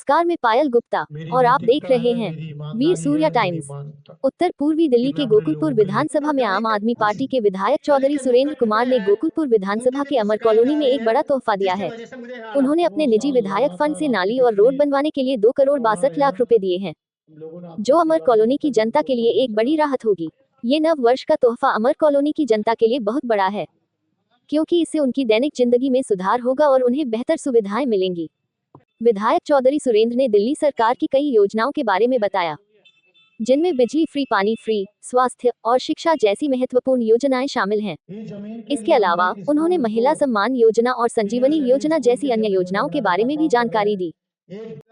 नमस्कार, मैं पायल गुप्ता और आप देख रहे हैं वीर सूर्या टाइम्स। उत्तर पूर्वी दिल्ली के गोकुलपुर विधानसभा में आम आदमी पार्टी के विधायक चौधरी सुरेंद्र कुमार ने गोकुलपुर विधानसभा के अमर कॉलोनी में एक बड़ा तोहफा दिया है। उन्होंने अपने निजी विधायक फंड से नाली और रोड बनवाने के लिए 2,62,00,000 रुपए दिए हैं, जो अमर कॉलोनी की जनता के लिए एक बड़ी राहत होगी। ये नव वर्ष का तोहफा अमर कॉलोनी की जनता के लिए बहुत बड़ा है, क्योंकि इससे उनकी दैनिक जिंदगी में सुधार होगा और उन्हें बेहतर सुविधाएं मिलेंगी। विधायक चौधरी सुरेंद्र ने दिल्ली सरकार की कई योजनाओं के बारे में बताया, जिनमें बिजली फ्री, पानी फ्री, स्वास्थ्य और शिक्षा जैसी महत्वपूर्ण योजनाएं शामिल हैं। इसके अलावा उन्होंने महिला सम्मान योजना और संजीवनी योजना जैसी अन्य योजनाओं के बारे में भी जानकारी दी,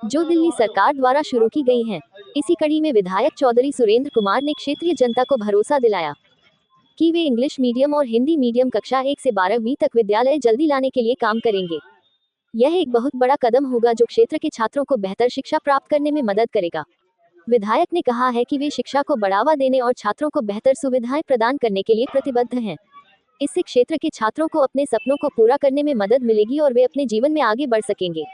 जो दिल्ली सरकार द्वारा शुरू की गई हैं। इसी कड़ी में विधायक चौधरी सुरेंद्र कुमार ने क्षेत्रीय जनता को भरोसा दिलाया कि वे इंग्लिश मीडियम और हिंदी मीडियम कक्षा 1 से 12वीं तक विद्यालय जल्दी लाने के लिए काम करेंगे। यह एक बहुत बड़ा कदम होगा जो क्षेत्र के छात्रों को बेहतर शिक्षा प्राप्त करने में मदद करेगा। विधायक ने कहा है कि वे शिक्षा को बढ़ावा देने और छात्रों को बेहतर सुविधाएं प्रदान करने के लिए प्रतिबद्ध हैं। इससे क्षेत्र के छात्रों को अपने सपनों को पूरा करने में मदद मिलेगी और वे अपने जीवन में आगे बढ़ सकेंगे।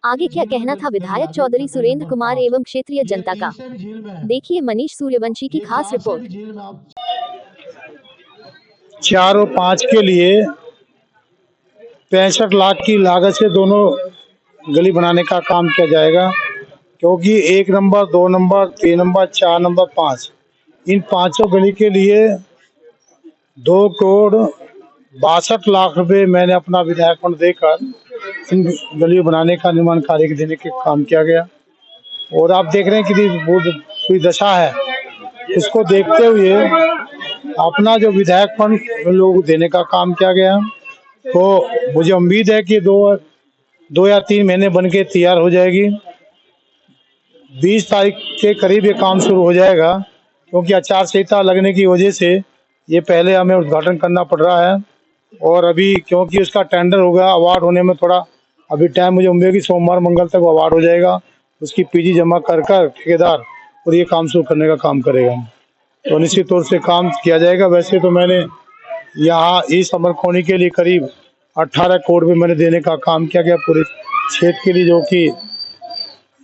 आगे क्या कहना था विधायक चौधरी सुरेंद्र कुमार एवं क्षेत्रीय जनता का, देखिए मनीष सूर्यवंशी की खास रिपोर्ट। 4 और 5 के लिए 65 लाख की लागत से दोनों गली बनाने का काम किया जाएगा, क्योंकि 1 नंबर, 2 नंबर, 3 नंबर, 4 नंबर, 5 इन पांचों गली के लिए 2,62,00,000 रुपए मैंने अपना विधायक फंड देकर इन गली बनाने का निर्माण कार्य देने के काम किया गया। और आप देख रहे हैं कितनी दशा है, इसको देखते हुए अपना जो विधायक फंड लोग देने का काम किया गया। तो मुझे उम्मीद है कि 2 या 3 महीने बन के तैयार हो जाएगी। 20 तारीख के करीब ये काम शुरू हो जाएगा, क्योंकि आचार संहिता लगने की वजह से ये पहले हमें उद्घाटन करना पड़ रहा है। और अभी क्योंकि उसका टेंडर होगा, अवार्ड होने में थोड़ा अभी टाइम, मुझे उम्मीद है कि सोमवार मंगल तक अवार्ड हो जाएगा। उसकी पीजी जमा कर ठेकेदार और ये काम शुरू करने का काम करेगा, तो निश्चित तौर से काम किया जाएगा। वैसे तो मैंने यहाँ इस अमर कॉलोनी के लिए करीब 18 करोड़ में मैंने देने का काम किया गया पूरे क्षेत्र के लिए, जो कि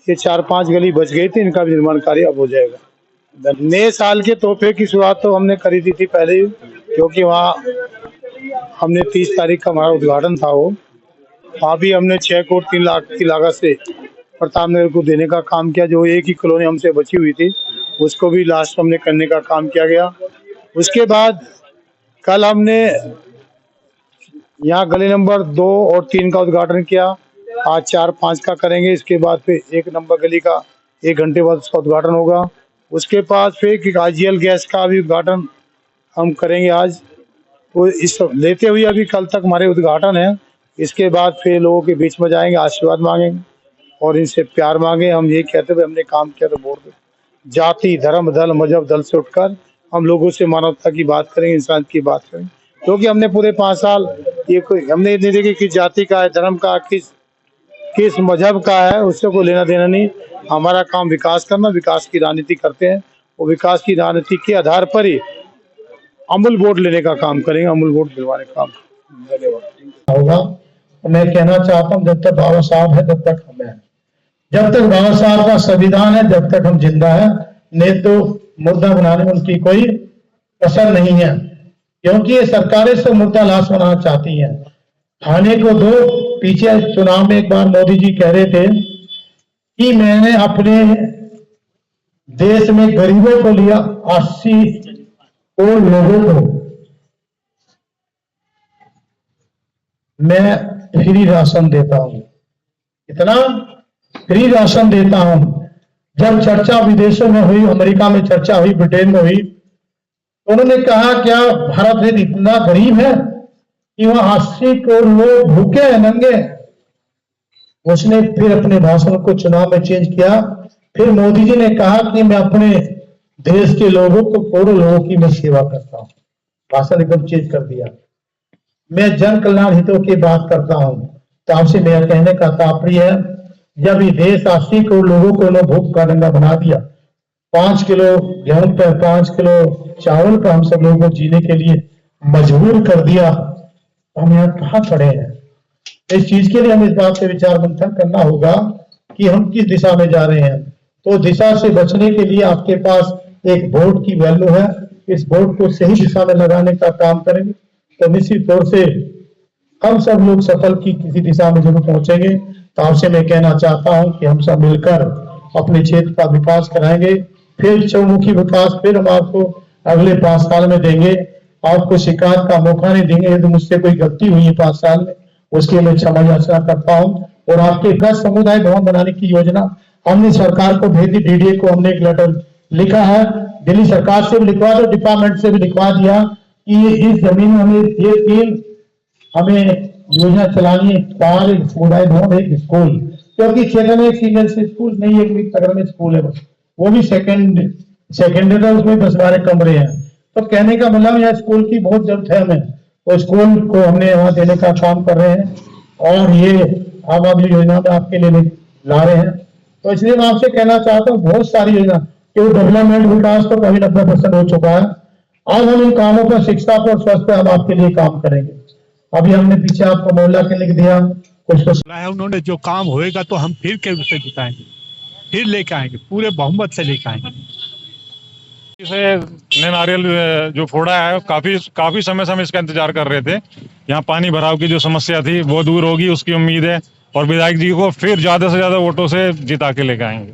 ये 4-5 गली बच गई थी, इनका भी निर्माण कार्य अब हो जाएगा। नए साल के तोहफे की शुरुआत तो हमने करी थी पहले ही, क्योंकि वहाँ हमने 30 तारीख का हमारा उद्घाटन था। वहाँ भी हमने 6 करोड़ 3 लाख की लागत से प्रताप नगर को देने का काम किया, जो एक ही कॉलोनी हमसे बची हुई थी, उसको भी लास्ट हमने करने का काम किया गया। उसके बाद कल हमने यहाँ गली नंबर 2 और 3 का उद्घाटन किया, आज 4-5 का करेंगे। इसके बाद फिर 1 नंबर गली का 1 घंटे बाद उसका उद्घाटन होगा। उसके बाद फिर आईजीएल गैस का भी उद्घाटन हम करेंगे आज। तो इस लेते हुए अभी कल तक हमारे उद्घाटन है। इसके बाद फिर लोगों के बीच में जाएंगे, आशीर्वाद मांगेंगे और इनसे प्यार मांगे। हम ये कहते हुए हमने काम किया तो वोट, जाति, धर्म, दल, मजहब, दल से उठकर हम लोगों से मानवता की बात करेंगे, इंसान की बात करेंगे। क्योंकि हमने पूरे 5 साल ये कोई हमने नहीं देखी किस जाति का है, धर्म का, किस मजहब का है, उससे कोई लेना देना नहीं। हमारा काम विकास करना, विकास की राजनीति करते हैं और विकास की राजनीति के आधार पर ही अमूल वोट लेने का काम करेंगे, अमूल वोट दिलवाने का काम होगा। मैं कहना चाहता हूँ, जब तक बाबा साहब है तब तक हम हैं, जब तक बाबा साहब का संविधान है जब तक हम जिंदा है। नहीं तो मुद्दा बनाने में उनकी कोई कसर नहीं है, क्योंकि ये सरकारें से मुद्दा लाश बनाना चाहती हैं। खाने को दो, पीछे चुनाव में एक बार मोदी जी कह रहे थे कि मैंने अपने देश में गरीबों को लिया, 80 करोड़ लोगों को मैं फ्री राशन देता हूं। इतना फ्री राशन देता हूं। जब चर्चा विदेशों में हुई, अमेरिका में चर्चा हुई, ब्रिटेन में हुई, तो उन्होंने कहा क्या भारत देश इतना गरीब है कि वहां 80 करोड़ लोग भूखे हैं, नंगे। उसने फिर अपने भाषण को चुनाव में चेंज किया। फिर मोदी जी ने कहा कि मैं अपने देश के लोगों को, करोड़ों लोगों की मैं सेवा करता हूं। भाषण एकदम चेंज कर दिया। मैं जन कल्याण हितों की बात करता हूं। तो आपसे मेरा कहने का तात्पर्य है, जब ये देश 80 करोड़ लोगों को भूख का नंगा बना दिया, 5 किलो गेहूं पर, 5 किलो चावल पर हम सब लोगों को जीने के लिए मजबूर कर दिया, हम यहाँ कहाँ खड़े हैं। इस चीज के लिए हमें इस बात से विचार मंथन करना होगा कि हम किस दिशा में जा रहे हैं। तो दिशा से बचने के लिए आपके पास एक वोट की वैल्यू है, इस वोट को सही दिशा में लगाने का काम करेंगे तो निश्चित तौर से हम सब लोग सफल की किसी दिशा में जरूर पहुंचेंगे। तो आपसे मैं कहना चाहता हूं कि हम सब मिलकर अपने क्षेत्र का विकास कराएंगे, फिर चौमुखी विकास फिर हम आपको अगले 5 साल में देंगे। आपको शिकायत का मौका नहीं देंगे। यदि मुझसे कोई गलती हुई है 5 साल में, उसके मैं क्षमा याचना करता हूं। और आपके 10 समुदाय भवन बनाने की योजना हमने सरकार को भेज दी, डीडीए को हमने एक लेटर लिखा है, दिल्ली सरकार से भी लिखवा दो, डिपार्टमेंट से भी लिखवा दिया कि इस जमीन में हमें ये 3 हमें योजना चलानी है, 4 समुदाय भवन, एक स्कूल, क्योंकि क्षेत्र में एक सीनियर स्कूल नहीं, एक तगड़ में स्कूल है, बस वो भी सेकेंडरी, उसमें 10-12 कमरे हैं। तो कहने का मतलब यह स्कूल की बहुत जरूरत है हमें, तो स्कूल को हमने वहां देने का काम कर रहे हैं और ये हम अगली योजना में आपके लिए ला रहे हैं। तो इसलिए मैं आपसे कहना चाहता हूँ बहुत सारी योजना, क्योंकि डेवलपमेंट विकास तो कभी 90% हो चुका है। आज हम इन कामों पर, शिक्षा पर, स्वास्थ्य पर हम आपके लिए काम करेंगे। अभी हमने पीछे आपको मोहल्ला क्लिनिक दिया, कुछ है उन्होंने, जो काम होएगा तो हम फिर के उसे जिताएंगे, फिर लेके आएंगे, पूरे बहुमत से लेके आएंगे। इसे नारियल जो फोड़ा है, काफी समय से हम इसका इंतजार कर रहे थे। यहाँ पानी भराव की जो समस्या थी वो दूर होगी, उसकी उम्मीद है, और विधायक जी को फिर ज्यादा से ज्यादा वोटों से जिता के लेके आएंगे।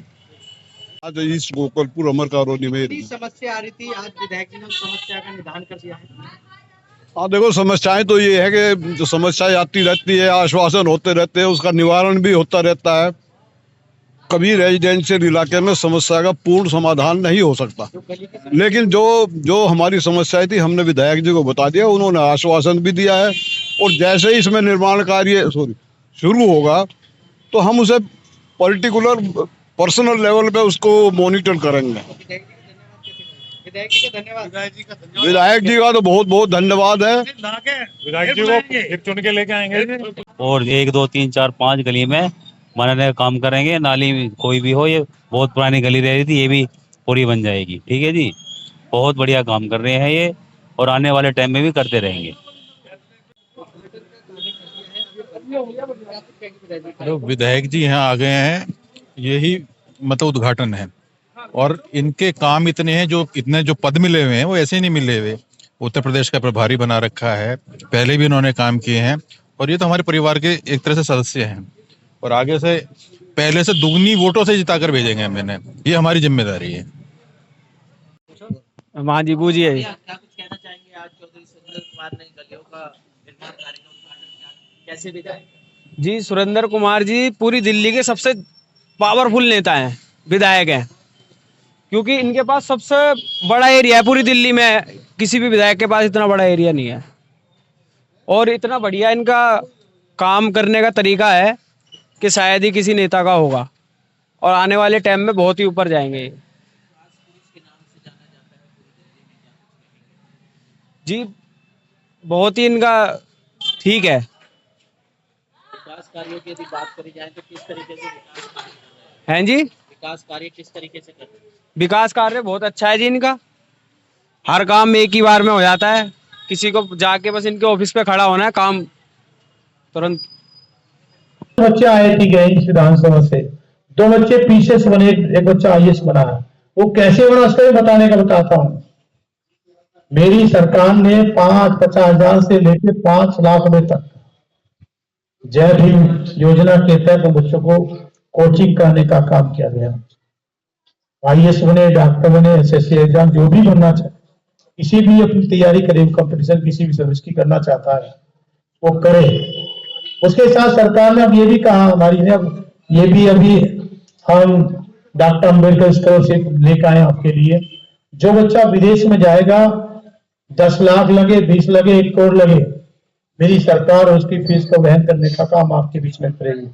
आज इस गोकुलपुर अमर कॉलोनी में समस्या आ रही थी, आज विधायक जी ने उस समस्या का निदान कर दिया है। देखो, समस्याएं तो ये है कि जो समस्याएं आती रहती है, आश्वासन होते रहते हैं, उसका निवारण भी होता रहता है। कभी रेजिडेंशियल इलाके में समस्या का पूर्ण समाधान नहीं हो सकता, लेकिन जो हमारी समस्याएं थी हमने विधायक जी को बता दिया, उन्होंने आश्वासन भी दिया है। और जैसे ही इसमें निर्माण कार्य शुरू होगा तो हम उसे पर्सनल लेवल पे उसको मॉनिटर करेंगे। विधायक जी का तो बहुत बहुत धन्यवाद है। विधायक जी को फिर चुन के लेके आएंगे और 1 2 3 4 5 गली में बनाने का काम करेंगे। नाली कोई भी हो, ये बहुत पुरानी गली रह रही थी, ये भी पूरी बन जाएगी। ठीक है जी, बहुत बढ़िया काम कर रहे हैं ये, और आने वाले टाइम में भी करते रहेंगे। तो विधायक जी यहाँ आ गए हैं, यही मतलब उद्घाटन है। और इनके काम इतने हैं, जो पद मिले हुए हैं वो ऐसे नहीं मिले हुए। उत्तर प्रदेश का प्रभारी बना रखा है, पहले भी इन्होंने काम किए हैं, और ये तो हमारे परिवार के एक तरह से सदस्य हैं, और आगे से पहले से दुगनी वोटों से जिताकर भेजेंगे मैंने, ये हमारी जिम्मेदारी है। हाँ जी, बूझिए। क्या कुछ कहना चाहेंगे? आज चौधरी सुरेंद्र कुमार ने गलियों का निर्माण कार्य का उद्घाटन कैसे देखा? जी, सुरेंद्र कुमार जी पूरी दिल्ली के सबसे पावरफुल नेता हैं, विधायक हैं, क्योंकि इनके पास सबसे बड़ा एरिया है पूरी दिल्ली में। किसी भी विधायक के पास इतना बड़ा एरिया नहीं है, और इतना बढ़िया इनका काम करने का तरीका है कि शायद ही किसी नेता का होगा, और आने वाले टाइम में बहुत ही ऊपर जाएंगे। जी, बहुत ही इनका ठीक है। विकास कार्यों की यदि बात करी जाए तो किस तरीके से हैं जी? विकास कार्य किस तरीके से करते हैं? विकास कार्य बहुत अच्छा है जी इनका, हर काम एक ही बार में हो जाता है, किसी को जाके बस इनके ऑफिस पे खड़ा होना है, काम तुरंत। बच्चे IIT गए इस विधानसभा से, 2 बच्चे पीछे से बने, एक बच्चा IAS बना है। वो कैसे बना उसका भी बताने का बताता हूँ। मेरी सरकार ने 50,000 से लेकर 5 लाख रुपए तक जय भीम योजना के तहत बच्चों को कोचिंग कराने का काम किया गया। IAS बने, डॉक्टर बने, SSC एग्जाम जो भी बनना चाहे, किसी भी अपनी तैयारी करे, कंपटीशन किसी भी सर्विस की करना चाहता है वो करे। उसके साथ सरकार ने अब ये भी कहा हमारी ने, अब ये भी अभी हम डॉक्टर अम्बेडकर स्कॉलरशिप लेकर आए आपके लिए। जो बच्चा विदेश में जाएगा, 10 लाख लगे, 20 लगे, 1 करोड़ लगे, मेरी सरकार उसकी फीस को वहन करने का काम आपके बीच में करेगी।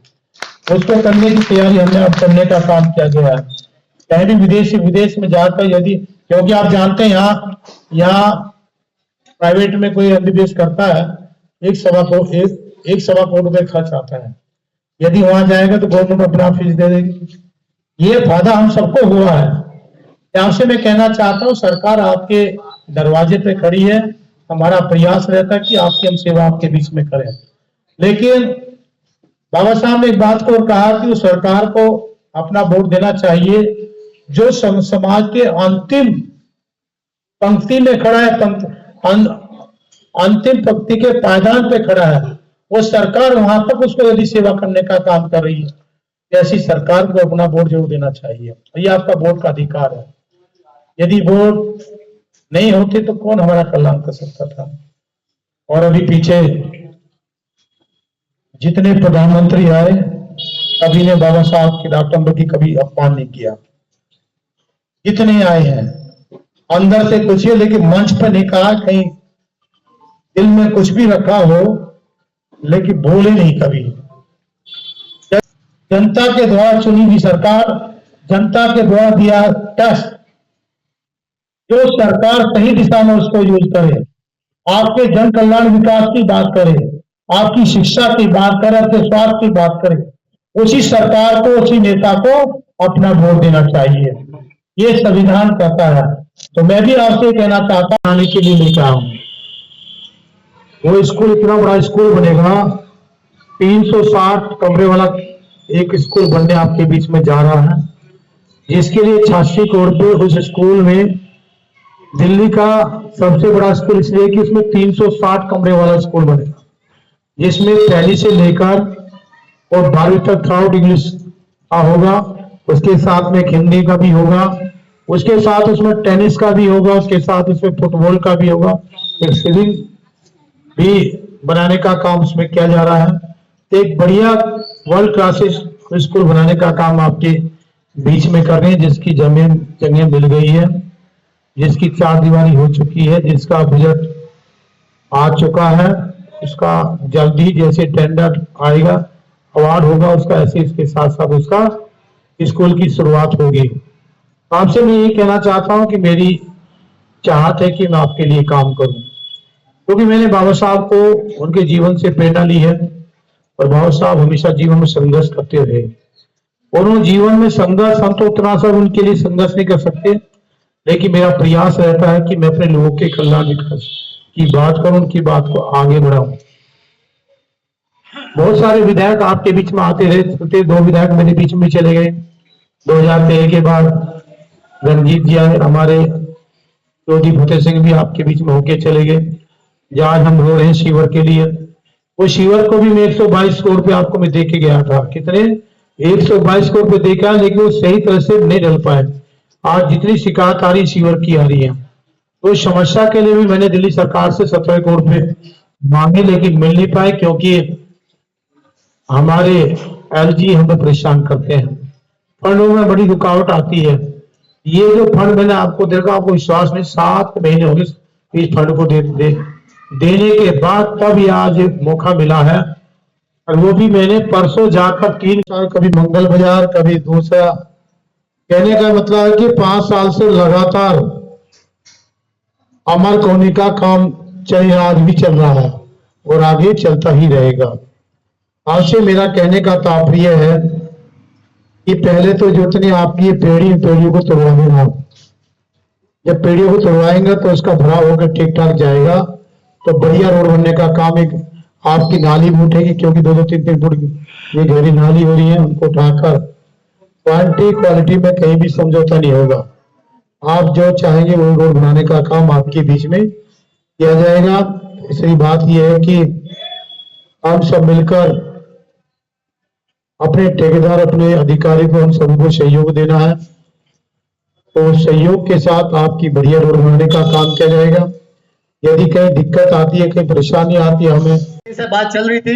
उसको करने की तैयारी हमने अब करने का काम किया गया है। कहीं भी विदेश में जाकर यदि, क्योंकि आप जानते हैं यहाँ प्राइवेट में कोई MBBS करता है, 1.25 करोड़ रुपए खर्च आता है। यदि वहां जाएगा तो गवर्नमेंट अपना फीस दे देगी। ये फायदा हम सबको हुआ है। आपसे मैं कहना चाहता हूँ, सरकार आपके दरवाजे पे खड़ी है, हमारा प्रयास रहता है कि आपकी हम सेवा आपके बीच में करें। लेकिन बाबा साहब ने एक बात को कहा कि उस सरकार को अपना वोट देना चाहिए जो समाज के अंतिम पंक्ति में खड़ा है, अंतिम पंक्ति के पायदान पे खड़ा है। वो सरकार वहां तक उसको यदि सेवा करने का काम कर रही है, ऐसी सरकार को अपना वोट जरूर देना चाहिए। ये आपका वोट का अधिकार है। यदि वोट नहीं होते तो कौन हमारा कल्याण कर सकता था। और अभी पीछे जितने प्रधानमंत्री आए, कभी ने बाबा साहब की डॉक्टर अम्बेडकर की कभी अपमान नहीं किया। जितने आए हैं अंदर से कुछ है, लेकिन मंच पर नहीं कहा, कहीं दिल में कुछ भी रखा हो, लेकिन बोले नहीं कभी। जनता के द्वारा चुनी हुई सरकार, जनता के द्वारा दिया टेस्ट, जो सरकार सही दिशा में उसको यूज करे, आपके जन कल्याण विकास की बात करे, आपकी शिक्षा की बात करे, आपके स्वास्थ्य की बात करे, उसी सरकार को, उसी नेता को अपना वोट देना चाहिए। ये संविधान कहता है। तो मैं भी आपसे कहना चाहता हूं, आने के लिए लेकर आऊं। वो स्कूल इतना बड़ा स्कूल बनेगा, 360 कमरे वाला एक स्कूल बनने आपके बीच में जा रहा है, जिसके लिए 86 करोड़ रुपए उस स्कूल में, दिल्ली का सबसे बड़ा स्कूल इसलिए कि इसमें 360 कमरे वाला स्कूल बनेगा, जिसमें पहली से लेकर और 12वीं तक थर्ड इंग्लिश का होगा, उसके साथ में हिंदी का भी होगा, उसके साथ उसमें टेनिस का भी होगा, उसके साथ उसमें फुटबॉल का भी होगा, एक स्विमिंग भी बनाने का काम उसमें किया जा रहा है। तो एक बढ़िया वर्ल्ड क्लासेस स्कूल बनाने का काम आपके बीच में कर रहे हैं, जिसकी जगह मिल गई है, जिसकी 4 दीवारी हो चुकी है, जिसका बजट आ चुका है, उसका जल्दी जैसे टेंडर आएगा, अवार्ड होगा उसका, ऐसे इसके साथ साथ उसका स्कूल की शुरुआत होगी। आपसे मैं ये कहना चाहता हूं कि मेरी चाहत है कि मैं आपके लिए काम करूं, क्योंकि मैंने बाबा साहब को उनके जीवन से प्रेरणा ली है, और बाबा साहब हमेशा जीवन में संघर्ष करते रहे। उन्होंने जीवन में संघर्ष, हम तो उतना सब उनके लिए संघर्ष नहीं कर सकते, लेकिन मेरा प्रयास रहता है कि मैं अपने लोगों के कल्याण विकास की बात करूं, उनकी बात को आगे बढ़ाऊं। बहुत सारे विधायक आपके बीच में आते रहे, 2 विधायक मेरे बीच में चले गए 2013 के बाद। रणजीत जी आए, हमारे योगी फतेह सिंह भी आपके बीच में होके चले गए। जहां हम रो रहे हैं शिवर के लिए, वो शिवर को भी मैं 122 करोड़ रुपए आपको मैं दे के गया था। कितने? 122 करोड़ रुपए देखा, लेकिन वो सही तरह से नहीं डल पाए। आज जितनी शिकायत आ रही शिवर की आ रही है, तो समस्या के लिए भी मैंने दिल्ली सरकार से 17 करोड़ रुपए मांगे, लेकिन मिल नहीं पाए, क्योंकि हमारे एलजी हमें परेशान करते हैं। फंडों में बड़ी रुकावट आती है। ये जो फंड मैंने आपको देखा, आपको विश्वास नहीं, 7 महीने हो गए इस फंड को देने के बाद, तब ये आज मौका मिला है। और वो भी मैंने परसों जाकर 3 साल, कभी मंगल बाजार, कभी दूसरा। कहने का मतलब है कि 5 साल से लगातार अमर कोनी का काम चल रहा, आज भी चल रहा है और आगे चलता ही रहेगा। आपसे मेरा कहने का तात्पर्य है कि पहले तो जितनी आपकी पेड़ियों को तोड़वा देना। जब पेड़ियों को तोड़वाएंगे तो उसका भराव होकर ठीक ठाक जाएगा, तो बढ़िया रोड बनने का काम। एक आपकी नाली भी उठेगी, क्योंकि 2-2, 3-3 फुट ये गहरी नाली हो रही है, उनको उठाकर क्वालिटी में कहीं भी समझौता नहीं होगा। आप जो चाहेंगे वो रोड बनाने का काम आपके बीच में किया जाएगा। तीसरी बात यह है कि हम सब मिलकर अपने ठेकेदार, अपने अधिकारी को, हम सभी को सहयोग देना है। तो सहयोग के साथ आपकी बढ़िया रोड बनाने का काम किया जाएगा। यदि कहीं दिक्कत आती है, कहीं परेशानी आती है, हमें से बात चल रही थी